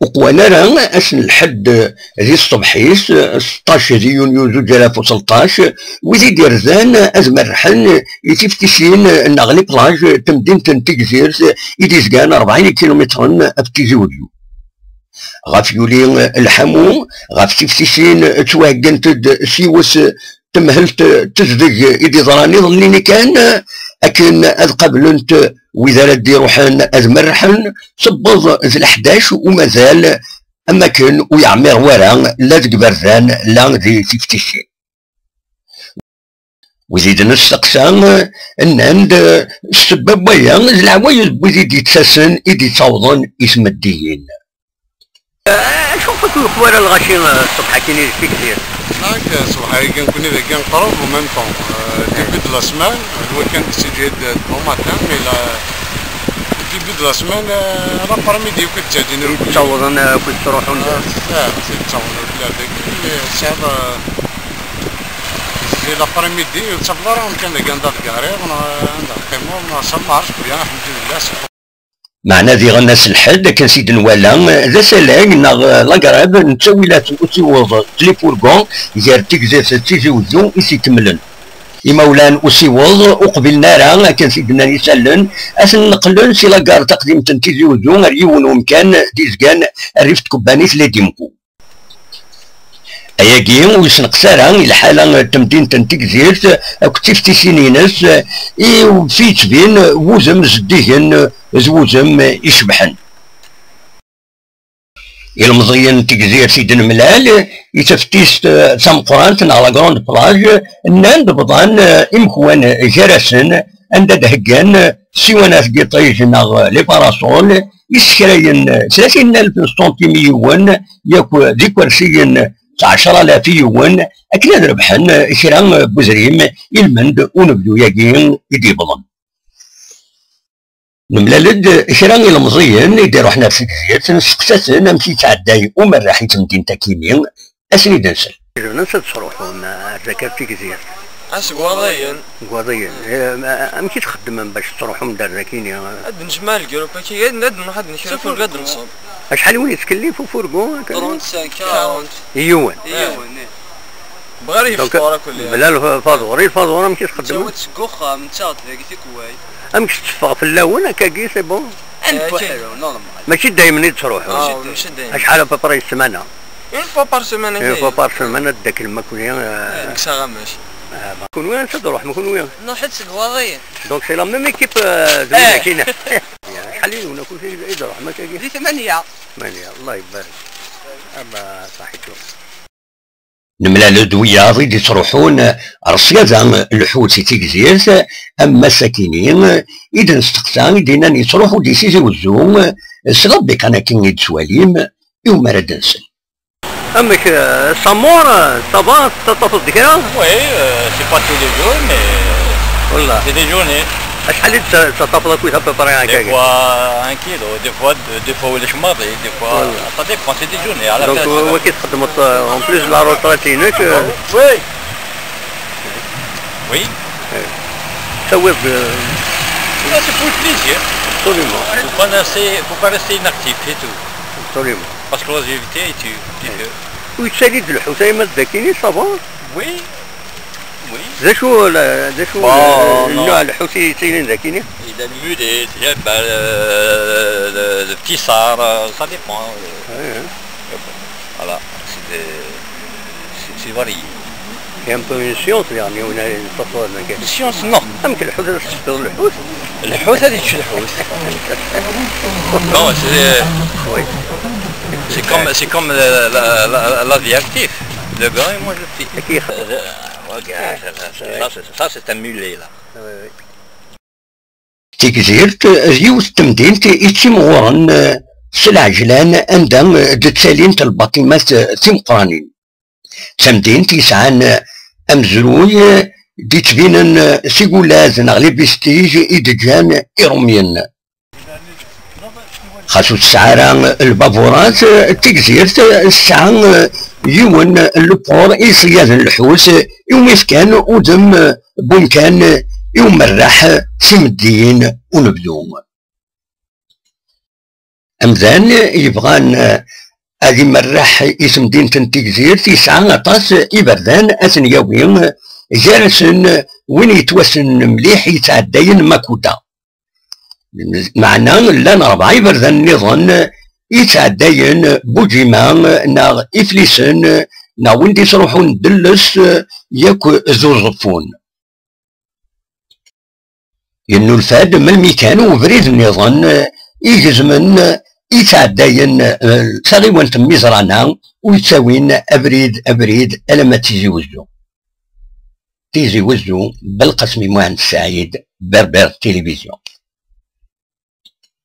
وقوانا راه اسن الحد ذي الصبحيس 16 يونيو 2013 وزيد يرزان ازمر رحل يتفتشين نغلي بلاج تمدينة تيكزيرز يديزكان 40 كيلومتر ابتيزي وديو غاف يولي الحمو غاف تفتشين تواقنت سيوس تمهلت تزدج إدي ظراني ظنيني كان أكن أذ قبلنت وإذا ردي روحن أذ مرحن صبض ذي الأحداش ومازال أما كان ويعمر ورا لا تقبرزان لا ذي تفتشين وزيد نستقسام الناند السبب ويا العوايز بوزيد يتساسن إدي تصوضن اسم الدين شوفك الخوار الغاشي الصبح كاين في كثير هاك صباحي كنكون إذا كان قرب وميم طون ديبي دو لا سمان هو كان تسجيل بون ماتان مي لا ديبي دو لا سمان لابارميدي كنت جادين تصوضن كنت تروحون تصوضن بلادك ساعة زي لابارميدي تصفر كان كان دار كاري عندها قيمة ما صمعش بيان الحمد لله. معنا ذي غناس الحد كان سيد نوالا ذا سلاين ناغ لاكراب نتساويلات وسيوض تليفوركون يار تيكزاس تيجي وزو يسي تملن إمولان وسيوض وقبلنا راه كان سيدنا يسالن أسن نقلن سي لاكار تقديم تيجي وزو ريون ومكان ديزكان ريفت كوبانيس لا ديمكو أياكي ويسنقسارا الحالة تمدين تنتيكزيرت كتفتي سنينس وفي تبين وزم زديهن زوزم يشبحن المضيين تكزير سيد الملال يتفتيس سامقرانت على كروند بلاج الناند بضان امكوان جرسن عند دهقان سيوانات قطيج ناغ لي باراسول يسكراين 30,000 سنتيميون ياكو ذكر سين 10,000 يوان أكنا ربحن كرا بوزريم المند ونبدو ياكين يدي بضن نملالد كرا المزيين يديرو حنا في كزير نسقساسن نمشي تعداي ومراحي تمدين تاكيمين أسني دنسل ننسى تروحون زكاة في كزير قواضيين قواضيين أمشي تخدم باش تروحوا من داركيني هاد نجمال كيروبا كي ند واحد نشوف في الغد نصوب شحال وين يتكلفوا فورغون 35 40 يوان بغير يفطور كل يوم بلا الفازوري الفازوره ماشي تخدم تسكوخ من تاع لقيتي كواي امشي تشفى في اللون هكاكي سي بون ماشي دايما تروحوا ماشي دايما شحال بابري السمانه اون فوا بار سيمانه اون فوا بار سيمانه داك الماكونيه ديك ساعه ماشي كون وين تروح ما كون وين نو حيت الواضيين دونك سي لا ميم ايكيب زوينه كاينه شحال يلونا كل شيء يروح ما كاين دي 8 الله يبارك أما صحيتو نملا دويا غادي تروحون رصيادة الحوت تيكزيرز أما ساكنين إذا نستقسان دينا نتروحو دي سيزي وزوم سغبي كان كاين يتسواليم يوم راه نسل أما سامور صباح تطفز ديكا وي سي با تو لي جور مي والله سي دي جورني شحال تطفز كويس هبا دي فوا 1 كيلو دي فوا وليش ماضي دي فوا ça dépend c'est des journées على دونك هو كيتخدم اون بليس لا روتراتينك وي وي سوي Ça c'est pour le plaisir. Absolument. Faut pas rester inactif et tout. Absolument. Parce que l'oisiveté tu peux. ويتسالي الحسيمة الذكيني صافا؟ Oui. Oui. ذا شو النوع الحوتي سايلين ذكيني؟ Il a le mulet, le petit sar, ça dépend. Voilà, c'est varié. Il y a un peu une science يعني وين التصوير ما كاين. Science non. يمكن الحوت تشتغل الحوت. الحوت هذه تشد الحوت. Non, c'est comme la vie active. Le grand et moi le petit. Ça c'est un mulet là. تيكزيرت زيوت تمدينت يتيمغورن في العجلان عندهم دتسالين الباطمات تيمقرانين تمدينت يسعان امزروي دي تبينن سيقولاز نغلي بيستيج إدجان إيروميين خاصو السعارة البافورات تيكزيرت الساعة يون البور يصياد الحوس يوم يفكان ودم بونكان يوم الراح سمدين ونبدو أمذان يبغان هذه مرح اسم دين تنتيكزير تيسعى أطاس إبردان أثنياوي جالسن وين يتوسن مليح يتعدين ماكودا معنا لان ربع إبردان نظن يتعدين بوجيما نا إفليسن نا وين تروحون دلس ياك زوزفون ينو الفاد من الميكان وبريد النظام يجزمن يتعدين تغيوان تميزرانا ويتساوين أبريد ألا ما تيجي وزو بالقسم مهند السعيد بربر تلفزيون.